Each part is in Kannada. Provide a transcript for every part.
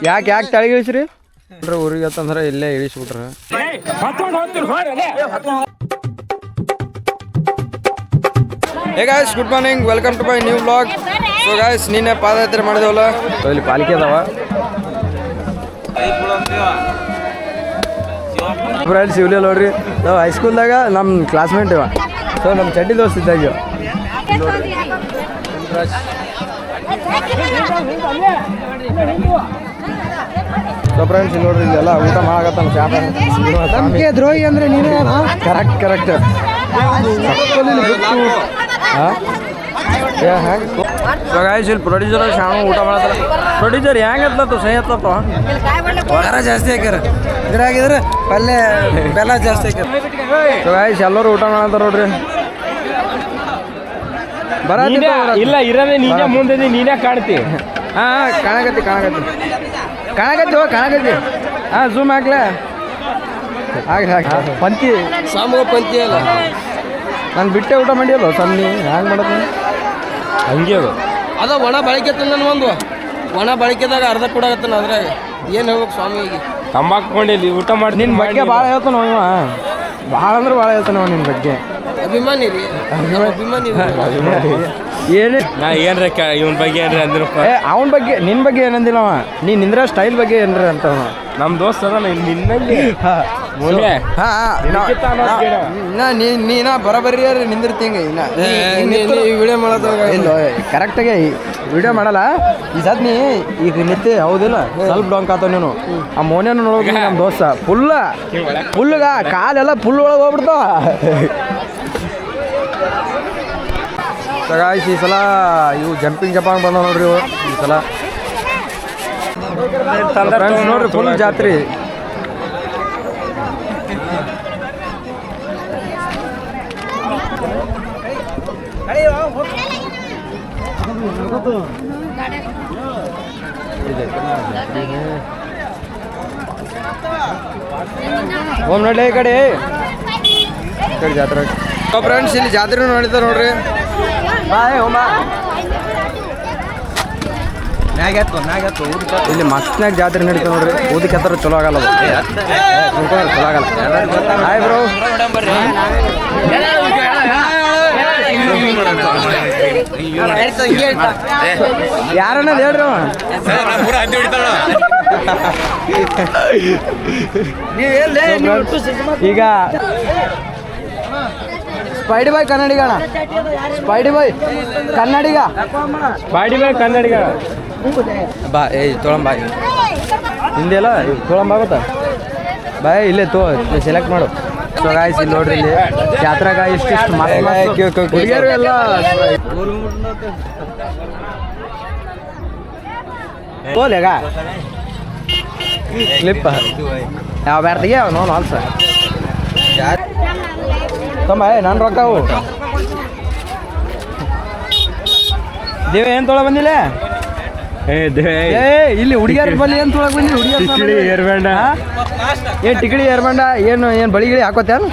ಯಾಕೆ ತೆಳಗೆ ಇಳಿಸ್ರಿ ಊರಿಗೆ ಅಂತಂದ್ರೆ ಇಲ್ಲೇ ಇಳಿಸ್ಬಿಟ್ರೆ hey guys good morning welcome to my new vlog. So guys ನಿನ್ನೆ ಪಾದಯಾತ್ರೆ ಮಾಡಿದವಲ್ಲ ಇಲ್ಲಿ ಪಾಲಿಕೆ ಅದಾವ ಫ್ರೆಂಡ್ಸ್ ಇವ್ಲಿ ನೋಡ್ರಿ ನಾವು ಹೈಸ್ಕೂಲ್ದಾಗ ನಮ್ಮ ಕ್ಲಾಸ್ಮೇಟ್ ಇವ ಸೊ ನಮ್ಮ ಚಡ್ಡಿ ದೋಸ್ತ ಇದ್ದಾಗ ಸೊ ಫ್ರೆಂಡ್ಸ್ ಇಲ್ಲಿ ನೋಡ್ರಿ ಇಲ್ಲೆಲ್ಲ ಊಟ ಮಾಡಕತ್ತಾನ ಚಾಪ ದ್ರೋಹಿ ಅಂದ್ರೆ ನೀನೇ ಕರೆಕ್ಟ್ ಇಲ್ಲಿ ಪ್ರೊಡ್ಯೂಸರ್ ಶಾಣು ಊಟ ಮಾಡತ್ತಾರ. ಪ್ರೊಡ್ಯೂಸರ್ ಹೆಂಗೆ ಹತ್ತತ್ತು ಸಹಿ ಹತ್ತಪ್ಪ ಖಾರ ಜಾಸ್ತಿ ಹಾಕ್ಯಾರ ಇದ್ರಾಗಿದ್ರೆ ಪಲ್ಯ ಬೆಲ್ಲ ಜಾಸ್ತಿ ಹಾಕ್ಯಾರ. ಎಲ್ಲರೂ ಊಟ ಮಾಡತ್ತಾರ ನೋಡ್ರಿ. ಇಲ್ಲ ಇರೋದೇ ನೀನೇ ಮುಂದೆ ನೀನೇ ಕಾಣ್ತಿ. ಹಾಂ ಕಾಣಕತ್ತಿ ಹಾಂ ಝೂಮ್ ಹಾಕ್ಲ ಹಾಕಿ ಪಂತಿ ಸಾಮೂಹ ಪಂತಿ ಅಲ್ಲ ನಾನು ಬಿಟ್ಟೆ ಊಟ ಮಾಡಿಯಲ್ಲ ಸನ್ನಿ ಹ್ಯಾಂಗೆ ಮಾಡೋದು ಹಂಗೆ ಅದ ಒಣ ಬಳಕೆ ತಂದನು ಒಂದು ಒಣ ಬಳಕೆದಾಗ ಅರ್ಧ ಕೊಡಾಗತ್ತಾನ ಅದ್ರಾಗ ಏನು ಹೇಳ್ಬೇಕು ಸ್ವಾಮಿಗೆ ತಂಬಾಕೊಂಡಿಲ್ಲಿ ಊಟ ಮಾಡಿ ನಿನ್ನ ಬಗ್ಗೆ ಭಾಳ ಹೇಳ್ತಾನ ಇವ ಭಾಳ ಅಂದ್ರೆ ಭಾಳ ಹೇಳ್ತಾನ ನಿನ್ನ ಬಗ್ಗೆ ಅಭಿಮಾನಿ ರೀ ಅಭಿಮಾನಿ ಏನೇ ನಾ ಏನ್ರ ಇವನ್ ಬಗ್ಗೆ ಏನ್ರಿ ಅಂದ್ರ ಅವನ ಬಗ್ಗೆ ನಿನ್ನ ಬಗ್ಗೆ ಏನಂದಿಲ್ಲ ಅವ ನೀನು ನಿಂದ್ರ ಸ್ಟೈಲ್ ಬಗ್ಗೆ ಏನ್ರಿ ಅಂತ ನಮ್ಮ ದೋಸ್ತ ಅದ ನಿನ್ನಲ್ಲಿ ನೀನ ಬರಬರಿ ನಿಂದಿರ್ತೀಂಗ ವಿಡಿಯೋ ಮಾಡೋದಾಗ ಇಲ್ಲ ಕರೆಕ್ಟಾಗಿ ವಿಡಿಯೋ ಮಾಡಲ್ಲ ಈ ಸದ್ ನೀ ಈಗ ನಿತ್ಯ ಹೌದಿಲ್ಲ ಸ್ವಲ್ಪ ಡೊಂಕ್ ಆತವ ನೀನು ಆ ಮೋನೇನು ನೋಡ್ಬೇಕು ನಮ್ಮ ದೋಸ್ತ ಫುಲ್ಗ ಕಾಲೆಲ್ಲ ಫುಲ್ ಒಳಗೆ ಹೋಗ್ಬಿಡ್ತಾವ. ಗಾಯ್ಸ್ ಈ ಸಲ ಇವು ಜಂಪಿಂಗ್ ಬಂದಾವ ನೋಡ್ರಿ ಇವು ಈ ಸಲ ನೋಡ್ರಿ ಫುಲ್ ಜಾತ್ರೆ. ಹೋಮ್ ನೋಡಿ ಈ ಕಡೆ ಜಾತ್ರೆ ಫ್ರೆಂಡ್ಸ್ ಇಲ್ಲಿ ಜಾತ್ರೆ ನೋಡಿದ ನೋಡ್ರಿ ಬಾಯ್ ಹೋಮ ಇಲ್ಲಿ ಮಸ್ತ್ನಾಗ ಜಾತ್ರೆ ನಡೀತಾವ ನೋಡ್ರಿ. ಓದಕ್ಕೆ ಹತ್ರ ಚಲೋ ಆಗಲ್ಲ ಚಲೋ ಆಗಲ್ಲ. ಹಾಯ್ ಬ್ರೋ ಯಾರನ್ನದು ಹೇಳ್ರಿ ಈಗ ಸ್ಪೈಡಿ ಬಾಯ್ ಕನ್ನಡಿಗ ಸ್ಪೈಡಿ ಬಾಯ್ ಕನ್ನಡಿಗ ಬಾ ತೊಳಂಬಾಯ್ ಹಿಂದೆಲ್ಲ ತೊಳಂಬಾಗುತ್ತಾ ಬಾಯ್ ಇಲ್ಲೇ ಸೆಲೆಕ್ಟ್ ಮಾಡು. ಸೊ ಗಾಯ್ಸ್ ಇಲ್ಲಿ ನೋಡ್ರಿ ಇಲ್ಲಿ ಜಾತ್ರಾಗ ಇಷ್ಟಿಷ್ಟು ಹುಡುಗಿಯರು ಎಲ್ಲ ಬೋಲೆಗ ಕ್ಲಿಪ್ ಯಾವ ಬ್ಯಾರ್ತಿಗೆ ನೋವು ಆಲ್ಸ ತಮ್ಮ ನಾನು ರೊಕ್ಕವು ದೇವ ಏನು ತೊಗೊಳ ಬಂದಿಲ್ಲ ಇಲ್ಲಿ ಹುಡುಗಿಯರ ಬಲ್ಲಿ ಏನು ತೊಗೊಳಕ್ ಬಂದಿಲ್ಲ ಹುಡುಗಿಯರು ಏರ್ಬೇಡ ಏನು ಟಿಕಡಿ ಏರ್ಬಂಡ ಏನು ಬಳಿಗಿಳಿ ಹಾಕೋತೇನು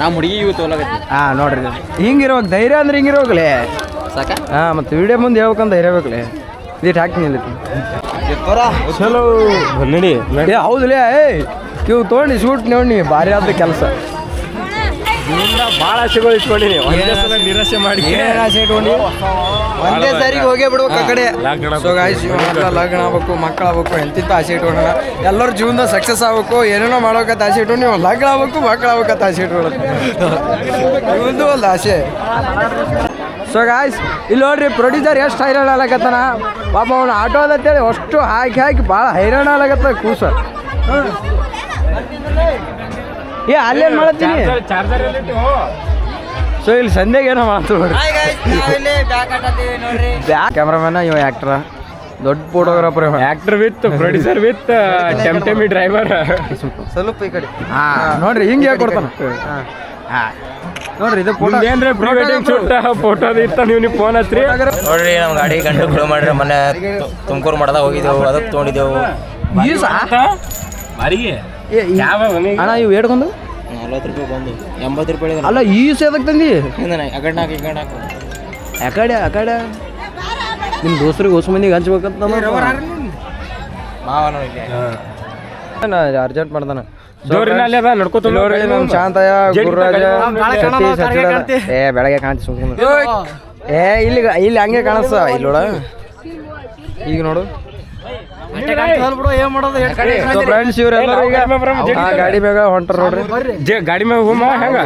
ನಮ್ಮ ಹುಡುಗಿ ಇವು ತೊಗೊಳಕತ್ತಿ. ಹಾಂ ನೋಡ್ರಿ ಹಿಂಗಿರ್ಬೇಕು ಧೈರ್ಯ ಅಂದ್ರೆ ಹಿಂಗಿರ್ಬೇಕಲೇ ಸಾಕ. ಹಾಂ ಮತ್ತು ವಿಡಿಯೋ ಮುಂದೆ ಹೇಳ್ಬೇಕಂತ ಧೈರ್ಯ ಬೇಕಲೇ ಇದಿಟ್ಟು ಹಾಕ್ತೀನಿ ಇಲ್ಲಿ ಚಲೋ ನಡಿ ಹೌದಲೇ ಇವು ತೊಗೊಂಡು ಶೂಟ್ ನೋಡಿ ಭಾರಿ ಆದ ಕೆಲಸ. ಭಾಳ ಆಸೆಗಳು ಇಟ್ಕೊಂಡಿನಿ ನಿರಾಸೆ ಮಾಡಿ ಒಂದೇ ಸಾರಿಗೆ ಹೋಗೇ ಬಿಡ್ಬೇಕು ಆ ಕಡೆ. ಸೊ ಗಾಯ್ಸ್ ಲಗ್ನ ಆಗ್ಬೇಕು ಮಕ್ಕಳು ಆಗ್ಬೇಕು ಎಂತಿಂತ ಆಸೆ ಇಟ್ಕೊಂಡ ಎಲ್ಲರ ಜೀವನದಾಗ ಸಕ್ಸಸ್ ಆಗ್ಬೇಕು ಏನೇನೋ ಮಾಡೋಕತ್ತ ಆಸೆ ಇಟ್ಕೊಂಡು ನೀವು ಲಗ್ನ ಆಗ್ಬೇಕು ಮಕ್ಕಳು ಆಗ್ಬೇಕತ್ತ ಆಸೆ ಇಟ್ಕೊಳ್ಳೋದು ಇವಂದು ಒಂದು ಆಸೆ. ಸೊ ಗಾಯ್ಸ್ ಇಲ್ಲಿ ನೋಡ್ರಿ ಪ್ರೊಡ್ಯೂಸರ್ ಎಷ್ಟು ಹೈರಾಣ ಆಗ್ಲಕತ್ತಾನ ಪಾಪ ಅವನು ಆಟೋ ಅದಂತೇಳಿ ಅಷ್ಟು ಹಾಕಿ ಭಾಳ ಹೈರಾಣ ಆಗ್ಲಕತ್ತ ಕೂಸ. ಅಲ್ಲೇನು ಮಾಡತ್ತೀನಿ ಸೊ ಇಲ್ಲಿ ಸಂಧ್ಯಾಗ ಏನೋ ಮಾಡ್ತು ಕ್ಯಾಮ್ರಾಮನ್ ಇವ ಆ್ಯಕ್ಟ್ರ ದೊಡ್ಡ photographer actor with producer with ಟೆಂಟೆಮಿ ಡ್ರೈವರ್ ಸ್ವಲ್ಪ ಈ ಕಡೆ ನೋಡ್ರಿ ಹಿಂಗೆ ಹೇಳ್ಕೊಡ್ತಾನ. ನೋಡ್ರಿ ಇದು ಫೋಟೋ ಏನ್ರಿ ಪ್ರೀ ವೆಡ್ಡಿಂಗ್ ಶೂಟ್ ಫೋಟೋ ಇತ್ತ ನೀವು ಫೋನ್ ಹಚ್ರಿ ನೋಡ್ರಿ ನಮ್ಮ ಗಾಡಿ ಗಂಟು ಬಿಡು ಮಾಡ್ರಿ ಮೊನ್ನೆ ತುಮಕೂರು ಮಠದಾಗ ಹೋಗಿದ್ದೆವು ಅದಕ್ಕೆ ತೊಗೊಂಡಿದ್ದೆವು ಅಣ್ಣ ಇವು ಹೇಳ್ಕೊಂಡು 40 ರೂಪಾಯಿ ಬಂದು 80 ರೂಪಾಯಿ ಅಲ್ಲ ಈ ಸೇದಕ್ಕೆ ತಂದಿ ಆ ಕಡೆ ನಿಮ್ಮ ದೋಸ್ತರಿಗೆ ಹೊಸ ಮಂದಿಗೆ ಹಂಚ್ಬೇಕಂತ ಅರ್ಜೆಂಟ್ ಮಾಡ್ದಾನ ದೇವ್ರಿನ ಅಲ್ಲೇ ಅದ ನಡ್ಕೋತ ನೋಡಿ ನಮ್ ಶಾಂತಯ್ಯ ಗುರುರಾಜ ಬೆಳಗ್ಗೆ ಕಾಣ್ತಿ ಸುಮ್ಮನೆ ಇಲ್ಲಿ ಹಂಗೆ ಕಾಣಿಸ್ತ ಇಲ್ಲಿ ನೋಡ ಈಗ ನೋಡು ಫ್ರೆಂಡ್ಸ್ ಇವರೆಲ್ಲರೂ ಈಗ ಗಾಡಿ ಮ್ಯಾಗ ಹೊಂಟ್ರ ನೋಡ್ರಿ ಗಾಡಿ ಮ್ಯಾಗ ಹೋಮ ಹೆಂಗ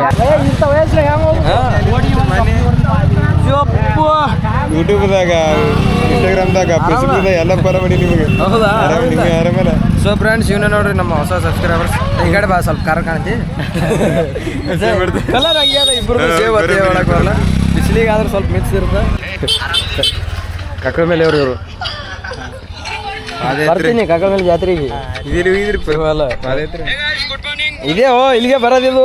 ಯೂಟ್ಯೂಬ್ದಾಗ ಇನ್ಸ್ಟಾಗ್ರಾಮ್ದಾಗ ಫೇಸ್ಬುಕ್ದಾಗ ಎಲ್ಲ ಫಾಲೋ ಮಾಡಿ ನಿಮಗೆ ಆರಾಮಲ್ಲ. ಸೊ ಫ್ರೆಂಡ್ಸ್ ಇವನೇ ನೋಡ್ರಿ ನಮ್ಮ ಹೊಸ ಸಬ್ಸ್ಕ್ರೈಬರ್ಸ್ ಈ ಕಡೆ ಬಾ ಸ್ವಲ್ಪ ಕಾರ ಕಾಣ್ತಿ ಕಲರ್ ಹಂಗೆ ಅದ ಇಬ್ರು ಸೇವ್ ಒಳಗೆ ಬರಲ್ಲ ಬಿಸಿಲಿಗೆ ಆದ್ರೆ ಸ್ವಲ್ಪ ಮಿಕ್ಸ್ ಇರುತ್ತೆ ಕಕ್ಕಳ ಮೇಲೆ ಇವರು ಬರ್ತೀನಿ ಕಕ್ಕಳ ಮೇಲೆ ಜಾತ್ರೆಗೆ ಇದೇ ಇಲ್ಲಿಗೆ ಬರೋದಿದು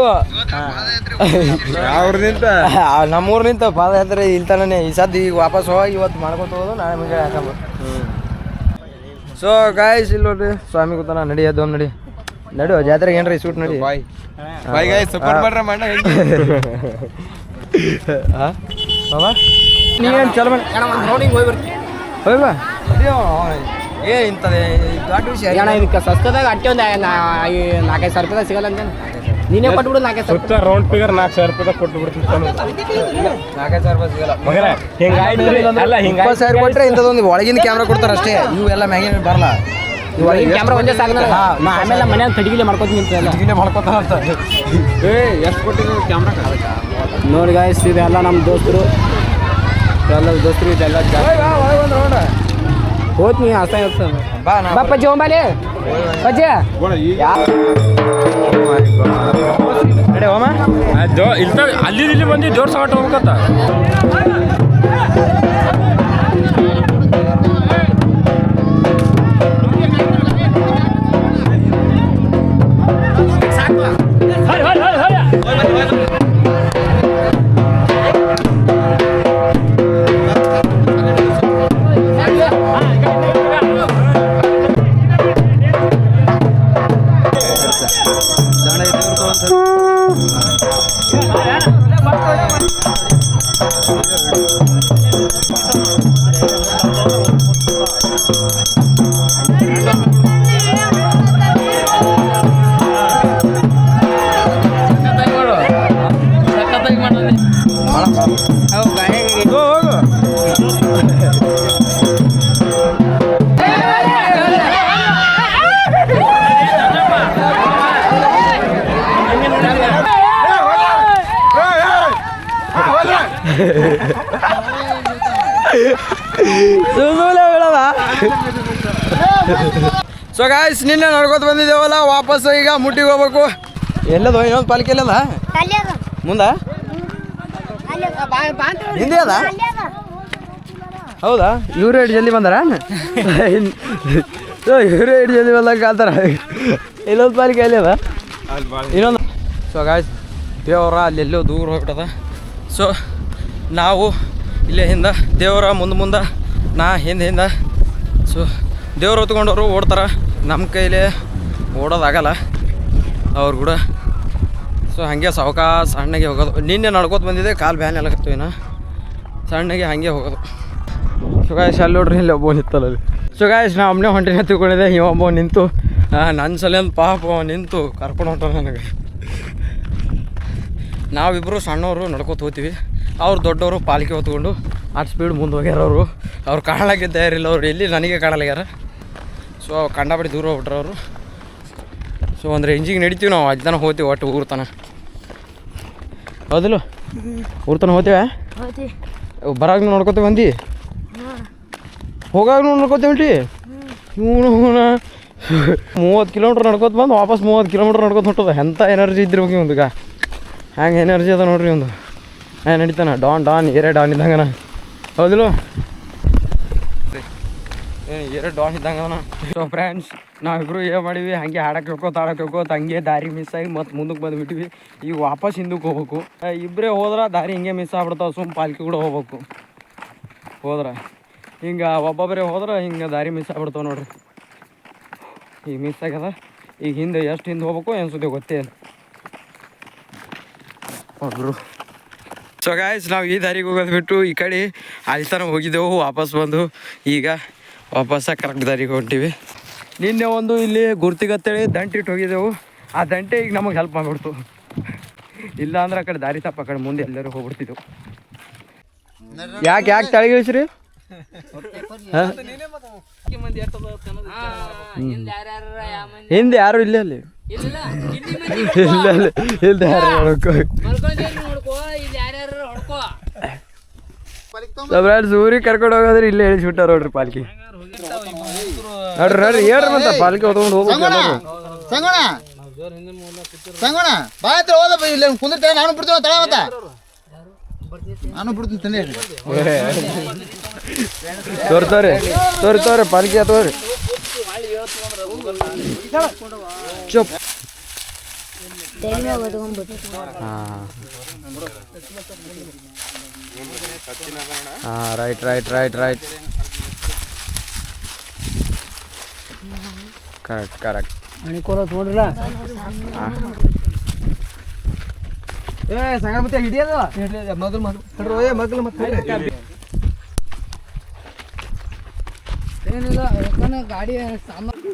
ಅವ್ರದಿಂದ ನಮ್ಮೂರ್ನಿಂತ ಪಾದಯಾತ್ರೆ ಇಲ್ಲಿ ತನೇ ಈ ಸದ್ದು ಈಗ ವಾಪಸ್ ಹೋಗಿ ಇವತ್ತು ಮಾಡ್ಕೊತ ಹೋದು ನಾಳೆ ಮುಂಜಾನೆ ಹಾಕಂಬ. ಸೊ ಗಾಯ್ಸ್ ಇಲ್ಲಿ ನೋಡ್ರಿ ಸ್ವಾಮಿ ಕೂತಾನ ನಡಿ ಅದು ನಡಿ ನಡು ಜಾತ್ರೆಗೆ ಏನ್ರಿ ಸೂಟ್ ನಡಿ ಬಾಯ್ ಗಾಯ್ಸ್ ಸಪೋರ್ಟ್ ಮಾಡ್ರ ಮಣ್ಣ ನೀವೇನು ಚಲೋ ಮಾಡಿ ಹೋಗಿ ಬಾ ಏ ಇಂಥದ್ದು ದೊಡ್ಡ ವಿಷಯ ಅಣ್ಣ ಇದಕ್ಕೆ ಸಸ್ತದಾಗ ಅಟ್ಟೆ ಒಂದು 4-5 ಸಾವಿರ ರೂಪಾಯಿ ಸಿಗಲ್ಲ ಅಂತ ನೀನೇ ಕೊಟ್ಬಿಡು 4-5 ಸಾವಿರ ಸುತ್ತ ರೌಂಡ್ ಫಿಗರ್ 4,000 ರೂಪಾಯಿ ಕೊಟ್ಟು ಬಿಡ್ತೀನಿ 4,000 ರೂಪಾಯಿ ಸಿಗಲ್ಲ ಅಲ್ಲ ಹಿಂಗ 20,000 ಕೊಟ್ಟರೆ ಇಂಥದ್ದೊಂದು ಒಳಗಿನ ಕ್ಯಾಮ್ರಾ ಕೊಡ್ತಾರೆ ಅಷ್ಟೇ ಇವು ಎಲ್ಲ ಮ್ಯಾಗಿನ ಬರಲ್ಲ ಕ್ಯಾಮ್ರಾ ಒಂದೇ ಸಾಕು ಆಮೇಲೆ ಮನೆಯಲ್ಲಿ ತಡಿಗಿಲೆ ಮಾಡ್ಕೊತೀನಿ ನಿಂತಲ್ಲ ತಡಿಗಿಲೆ ಮಾಡ್ಕೊತಾರಂತ ಎಷ್ಟು ಕೊಟ್ಟಿದ್ರು ಕ್ಯಾಮ್ರಾ ನೋಡಿ ಗಾಯ್ಸ್ ಇದೆಲ್ಲ ನಮ್ಮ ದೋಸ್ತರು ಇದೆಲ್ಲ ಹೋಗ್ತೀನಿ ಹಸ ಇರ್ತದೆ ಬಾ ಬಾ ಪಜ್ಜಿ ಹೋಗ್ಬಾಲೆ ಪಜ್ಜಿ ನಡೆ ಹೋಮ ಅಲ್ಲಿ ಬಂದು ಜೋರ್ ಸಗಾಟ ಹೋಗ್ಬೇಕತ್ತ ಸೊ ಗಾಯ್ಸ್ ನಿನ್ನೆ ನೋಡ್ಕೊತ ಬಂದಿದ್ದೇವಲ್ಲ ವಾಪಸ್ ಈಗ ಮುಟ್ಟಿಗೆ ಹೋಗ್ಬೇಕು ಎಲ್ಲದು ಇನ್ನೊಂದು ಪಾಲಿಕೆ ಎಲ್ಲದ ಮುಂದ ಹಿಂದೆ ಅದ ಹೌದಾ ಇವ್ರು ಎಷ್ಟು ಜಲ್ದಿ ಬಂದಾರ ಇವ್ರು ಎಷ್ಟು ಜಲ್ದಿ ಬಂದಾಗ ಕಾಲ್ತಾರ ಇನ್ನೊಂದು ಪಾಲಿಕೆ ಎಲ್ಲಿ ಅದ ಇನ್ನೊಂದು ಸೊ ಗಾಯ್ಸ್ ದೇವರ ಅಲ್ಲೆಲ್ಲೋ ದೂರ ಹೋಗ್ಬಿಟ್ಟದ ಸೊ ನಾವು ಇಲ್ಲೇ ಹಿಂದೆ ದೇವರ ಮುಂದೆ ನಾ ಹಿಂದೆ ಸೊ ದೇವ್ರು ಹೊತ್ಕೊಂಡವರು ಓಡ್ತಾರೆ ನಮ್ಮ ಕೈಲೇ ಓಡೋದಾಗಲ್ಲ ಅವ್ರು ಕೂಡ ಸೊ ಹಾಗೆ ಸಾವಕಾಶ ಸಣ್ಣಗೆ ಹೋಗೋದು ನಿನ್ನೆ ನಡ್ಕೋತ ಬಂದಿದ್ದೆ ಕಾಲು ಬ್ಯಾನ್ ಎಲ್ಲ ಕತ್ತೀವಿನ ಸಣ್ಣಗೆ ಹಾಗೆ ಹೋಗೋದು ಸೊ ಗಾಯ್ಸ್ ಅಲ್ಲಿ ನೋಡ್ರಿ ಇಲ್ಲಿ ಒಬ್ಬ ನಿತ್ತಲ್ಲ ಅಲ್ಲಿ ಸೊ ಗಾಯ್ಸ್ ನಾ ಒಮ್ಮೆ ಹೊಂಟಿನ ತಿಳ್ಕೊಂಡಿದ್ದೆ ಇವ ಒಬ್ಬ ನಿಂತು ನನ್ನ ಸಲಿಂದ ಪಾಪ ನಿಂತು ಕರ್ಕೊಂಡು ಹೊಂಟ ನನಗೆ ನಾವಿಬ್ಬರು ಸಣ್ಣವರು ನಡ್ಕೋತ ಹೋಗ್ತೀವಿ ಅವ್ರು ದೊಡ್ಡವರು ಪಾಲಿಕೆ ಹೊತ್ಕೊಂಡು ಅಷ್ಟು ಸ್ಪೀಡ್ ಮುಂದೆ ಹೋಗ್ಯಾರ ಅವ್ರು ಕಾಣಲಿಕ್ಕೆ ತಯಾರಿಲ್ಲ ಅವ್ರು ಎಲ್ಲಿ ನನಗೆ ಕಾಣಲಾಗ್ಯಾರ ಸೊ ಕಂಡಾಪಡಿ ದೂರ ಹೋಗ್ಬಿಟ್ರೆ ಅವರು ಸೊ ಒಂದು ರೇಂಜಿಗೆ ನಡಿತೀವಿ ನಾವು ಅಲ್ಲಿ ತನಕ ಹೋಗ್ತೀವಿ ಒಟ್ಟು ಊರು ತನಕ ಹೌದಿಲ್ಲ ಊರು ತನಕ ಹೋಗ್ತೇವೆ ಬರಾಗ ನೋಡ್ಕೊತೇವೆ ಬಂದು ಹೋಗಾಗ ನೋಡ್ಕೊತೇವೆ ಇವನು 30 ಕಿಲೋಮೀಟ್ರ್ ನಡ್ಕೊತ ಬಂದು ವಾಪಸ್ 30 ಕಿಲೋಮೀಟ್ರ್ ನಡ್ಕೊತ ಹೊಂಟದ ಎಂಥ ಎನರ್ಜಿ ಇದ್ದಿರ್ಬೇಕು ಇವಂದಗ ಹ್ಯಾಂಗೆ ಎನರ್ಜಿ ಅದ ನೋಡ್ರಿ ಒಂದು ನಡೀತಾನ ಡಾನ್ ಏರೇ ಡಾನ್ ಇದ್ದಂಗನ ಹೌದಿಲ್ಲ ಏರೇ ಡಾನ್ ಇದ್ದಂಗನ ಸೊ ಫ್ರೆಂಡ್ಸ್ ನಾವಿಬ್ರು ಏನು ಮಾಡೀವಿ ಹಾಗೆ ಹಾಡಕ್ಕೆ ಹೋಗ್ಕೋತ ಹಂಗೆ ದಾರಿ ಮಿಸ್ ಆಗಿ ಮತ್ತು ಮುಂದಕ್ಕೆ ಬಂದುಬಿಟ್ಟಿವಿ ಈಗ ವಾಪಸ್ ಹಿಂದಕ್ಕೆ ಹೋಗ್ಬೇಕು ಇಬ್ಬರೇ ಹೋದ್ರೆ ದಾರಿ ಹಿಂಗೆ ಮಿಸ್ ಆಗ್ಬಿಡ್ತಾವೆ ಸುಮ್ಮ ಪಾಲ್ಕಿ ಕೂಡ ಹೋಗ್ಬೇಕು ಹೋದ್ರೆ ಹಿಂಗೆ ಒಬ್ಬೊಬ್ಬರೇ ಹೋದ್ರೆ ಹಿಂಗೆ ದಾರಿ ಮಿಸ್ ಆಗ್ಬಿಡ್ತಾವೆ ನೋಡ್ರಿ ಈಗ ಮಿಸ್ ಆಗ್ಯದ ಈಗ ಹಿಂದೆ ಎಷ್ಟು ಹಿಂದೆ ಹೋಗ್ಬೇಕು ಏನು ಸುದ್ದಿ ಗೊತ್ತೇ ಇಲ್ಲ ಒಬ್ಬರು ಸೊ ಗಾಯ್ಸ್ ನಾವು ಈ ದಾರಿಗೆ ಹೋಗೋದು ಬಿಟ್ಟು ಈ ಕಡೆ ಅಲ್ಲಿ ತನಕ ಹೋಗಿದ್ದೆವು ವಾಪಸ್ ಬಂದು ಈಗ ವಾಪಸ್ಸಾಗಿ ಕರೆಕ್ಟ್ ದಾರಿಗೆ ಹೊಂಟೀವಿ ನಿನ್ನೆ ಒಂದು ಇಲ್ಲಿ ಗುರ್ತಿಗತ್ತೇಳಿ ದಂಟೆ ಇಟ್ಟು ಹೋಗಿದ್ದೆವು. ಆ ದಂಟೆ ಈಗ ನಮಗೆ ಹೆಲ್ಪ್ ಮಾಡಿಬಿಡ್ತು. ಇಲ್ಲ ಅಂದ್ರೆ ಆ ಕಡೆ ದಾರಿ ತಪ್ಪ ಆ ಕಡೆ ಮುಂದೆ ಎಲ್ಲರೂ ಹೋಗ್ಬಿಡ್ತಿದ್ದೆವು. ಯಾಕೆ ತಳಗೆ ಇಳಿಸ್ರಿ? ಹಿಂದೆ ಯಾರು ಇಲ್ಲ ಅಲ್ಲಿ ಇಲ್ಲ ಯಾರು ಊರಿಗೆ ಕರ್ಕೊಂಡು ಹೋಗೋದ್ರೆ ಇಲ್ಲೇ ಇಳಿಸ್ಬಿಟ್ಟಾರ ನೋಡ್ರಿ ಪಾಲ್ಕಿ. ನೋಡ್ರಿ ಹೇಳ್ರಿ ಮತ್ತೆ ಪಾಲ್ಕಿ ಹೊತ್ಕೊಂಡು ಸಂಗೋಣ ಬಾ ಹತ್ರ ಹೋದ ಇಲ್ಲ ಕುಂದಿರ್ತಾರೆ. ನಾನು ಬಿಡ್ತೀನಿ ತಳ ಮತ್ತ ನಾನು ಬಿಡ್ತೀನಿ ತಂದೆ ತೋರಿ ಪಾಲ್ಕಿ ತೋರಿ ಚುಪ್. ರೈಟ್ ಕರೆಕ್ಟ್ ನೋಡ್ರಲ್ಲ ಸಂಗ ಮತ್ತೆ ಹಿಡಿಯೋದ ಮಗ್ಲು ಮತ್ತೆ ಏನಿಲ್ಲ ಗಾಡಿ ಸಾಮಾನು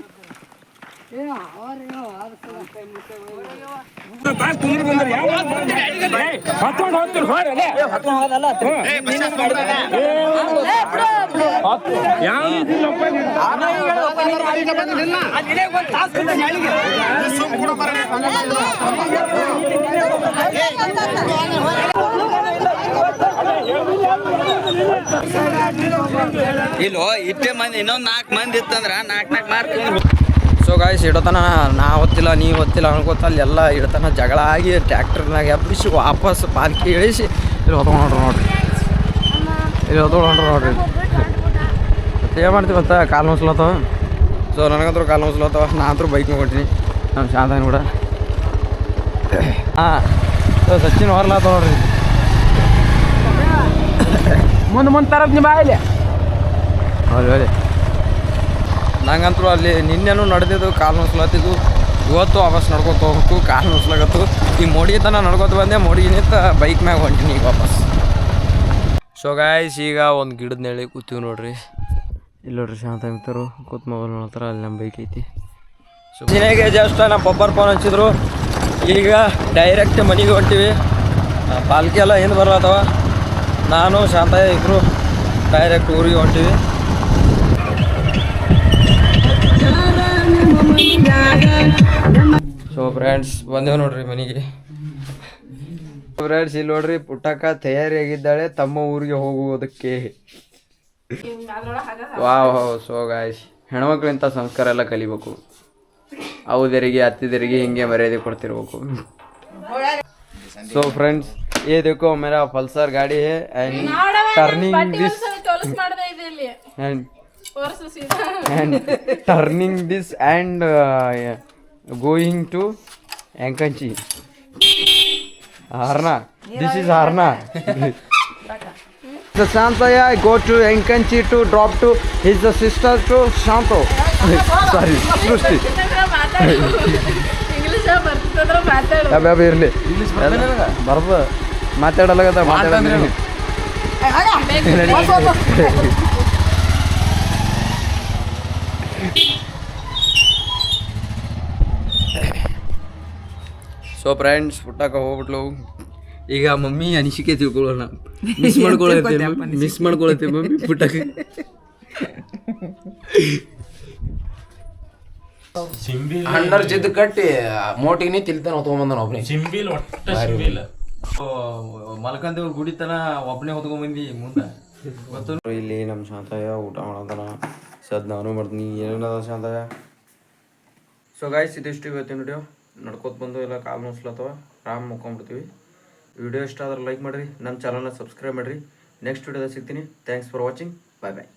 ಇಲ್ಲೋ ಇಷ್ಟೇ ಮಂದಿ ಇನ್ನೊಂದು 4 ಮಂದಿ ಇತ್ತಂದ್ರ 4 ಮಾರ್ಕ್. ಸೊ ಗಾಯ್ಸ್ ಇಡತನ ನಾ ಹೊತ್ತಿಲ್ಲ ನೀ ಹೊತ್ತಿಲ್ಲ ಅನ್ಕೋತ ಅಲ್ಲಿ ಎಲ್ಲ ಇಡತನ ಜಗಳ ಆಗಿ ಟ್ರ್ಯಾಕ್ಟರ್ನಾಗ ಎಬ್ಬಿಸಿ ವಾಪಸ್ ಪಾಲ್ಕಿ ಇಳಿಸಿ ಇಲ್ಲಿ ಹೊತ್ಕೊಂಡ್ರು ನೋಡ್ರಿ ಮತ್ತೆ ಏನು ಮಾಡ್ತೀವಿ ಮತ್ತೆ ಕಾಲು ನೋಸ್ಲತ್ತವ. ಸೊ ನನಗಂತೂ ಕಾಲು ನೋಸ್ಲತ್ತವ. ನಾ ಅಂತೂ ಬೈಕ್ ಹೊಂಟೀನಿ ನಮ್ಮ ಶಾಂತನ ಕೂಡ. ಹಾಂ ಸೊ ಸಚಿನ್ ಹೊರ್ಲಾತವ ನೋಡ್ರಿ ಮುಂದೆ ತರದ್ ನಿಮ್ಮ ಬಾಯಲ್ಲಿ. ಹೌದು ನಂಗಂತೂ ಅಲ್ಲಿ ನಿನ್ನೆನೂ ನಡೆದಿದ್ದು ಕಾಲು ನೋಸ್ಲತ್ತಿದ್ದು. ಇವತ್ತು ವಾಪಸ್ ನಡ್ಕೊತ ಹೋಗ್ಬೇಕು, ಕಾಲು ನೋಸ್ಲಾಗತ್ತು. ಈ ಮೋಡಿ ತನ ನಡ್ಕೊತ ಬಂದೆ, ಮೋಡಿಗಿನಿಂತ ಬೈಕ್ ಮ್ಯಾಗ ಹೊಂಟೀನಿ ಈಗ ವಾಪಸ್. ಸೊ ಗಾಯ್ಸ್ ಈಗ ಒಂದು ಗಿಡದ ನೆಳಿ ಕೂತೀವಿ ನೋಡ್ರಿ. ಇಲ್ಲಿ ನೋಡ್ರಿ ಶಾಂತ ಮಿತ್ತರು ಕೂತ್ ಮೊಬೈಲ್ ನೋಡ್ತಾರ. ಅಲ್ಲಿ ನಮ್ಮ ಬೈಕ್ ಐತಿ. ಸೊ ದಿನಾಗೆ ಜಸ್ಟ್ ನಮ್ಮ ಪಪ್ಪರ್ ಫೋನ್ ಹಚ್ಚಿದ್ರು. ಈಗ ಡೈರೆಕ್ಟ್ ಮನೆಗೆ ಹೊಂಟೀವಿ. ಪಾಲ್ಕಿ ಎಲ್ಲ ಹಿಂದೆ ಬರ್ಲತ್ತವ. ನಾನು ಶಾಂತ ಇಬ್ಬರು ಡೈರೆಕ್ಟ್ ಊರಿಗೆ ಹೊಂಟೀವಿ. ಸೊ ಫ್ರೆಂಡ್ಸ್ ಬಂದೇವು ನೋಡ್ರಿ ಮನೆಗೆ. ಫ್ರೆಂಡ್ಸ್ ಇಲ್ಲಿ ನೋಡ್ರಿ ಪುಟ್ಟಕ್ಕ ತಯಾರಿಯಾಗಿದ್ದಾಳೆ ತಮ್ಮ ಊರಿಗೆ ಹೋಗುವುದಕ್ಕೆ. ವಾವ್. ಸೊ ಗಾಯ್ಸ್ ಹೆಣ್ಮಕ್ಳಿಂತ ಸಂಸ್ಕಾರ ಎಲ್ಲ ಕಲಿಬೇಕು. ಹೌದರಿಗೆ ಅತ್ತಿದರಿಗೆ ಹಿಂಗೆ ಮರ್ಯಾದೆ ಕೊಡ್ತಿರ್ಬೇಕು. ಸೊ ಫ್ರೆಂಡ್ಸ್ ये देखो मेरा पल्सर गाड़ी है and turning this and going to Enkanchi. Harna. This is Harna. The Shantaya go to Enkanchi to drop to his sister to Shanto. Sorry, Srusti. English ಇರಲಿ ಬರ್ಬ ಮಾತಾಡಲಾಗದ ಮಾತಾಡೋದು. ಸೊ ಫ್ರೆಂಡ್ಸ್ ಪುಟ್ಟಕ್ಕ ಹೋಗ್ಬಿಟ್ಲು. ಈಗ ಮಮ್ಮಿ ಅನಿಸಿಕೆ ತಿಳ್ಕೊಳ್ಳೋಣ. ಮಿಸ್ ಮಾಡ್ಕೊಳತ್ತೆ ಮಮ್ಮಿ ಪುಟ್ಟಕ್ಕ. ಹಂಡರ್ ಜಿದ್ದು ಕಟ್ಟಿ ಮೋಟಿಗೆ ತಿಲ್ತಾನ ಹೊತ್ಕೊಂಬಂದ ಒಬ್ಬನೇ ಮಲ್ಕಂದೇವ್ರ ಗುಡಿತನ ಒಬ್ಬನೇ ಹೊತ್ಕೊಂಬಂದಿ ಮುಂದೆ ಗೊತ್ತು. ಇಲ್ಲಿ ನಮ್ಮ ಶಾಂತಯ್ಯ ಊಟ ಮಾಡೋದನ ಸದ್ ನಾನು ಮಾಡ್ತೀನಿ. ಏನದ ಶಾಂತಯ್ಯ? ಸೊ ಗಾಯ್ಸ್ ಇದಿಷ್ಟು ಇವತ್ತಿನ ವಿಡಿಯೋ. ನಡ್ಕೋತ ಬಂದು ಎಲ್ಲ ಕಾಲು ನೋಸ್ಲತ್ತವ ಆರಾಮ್ ಮುಕ್ಕೊಂಡ್ಬಿಡ್ತೀವಿ. ವಿಡಿಯೋ ಇಷ್ಟ ಆದ್ರೆ ಲೈಕ್ ಮಾಡಿರಿ, ನಮ್ಮ ಚಾನಲ್ನ ಸಬ್ಸ್ಕ್ರೈಬ್ ಮಾಡಿರಿ. ನೆಕ್ಸ್ಟ್ ವಿಡಿಯೋದಾಗ ಸಿಗ್ತೀನಿ. Thanks for watching. Bye bye.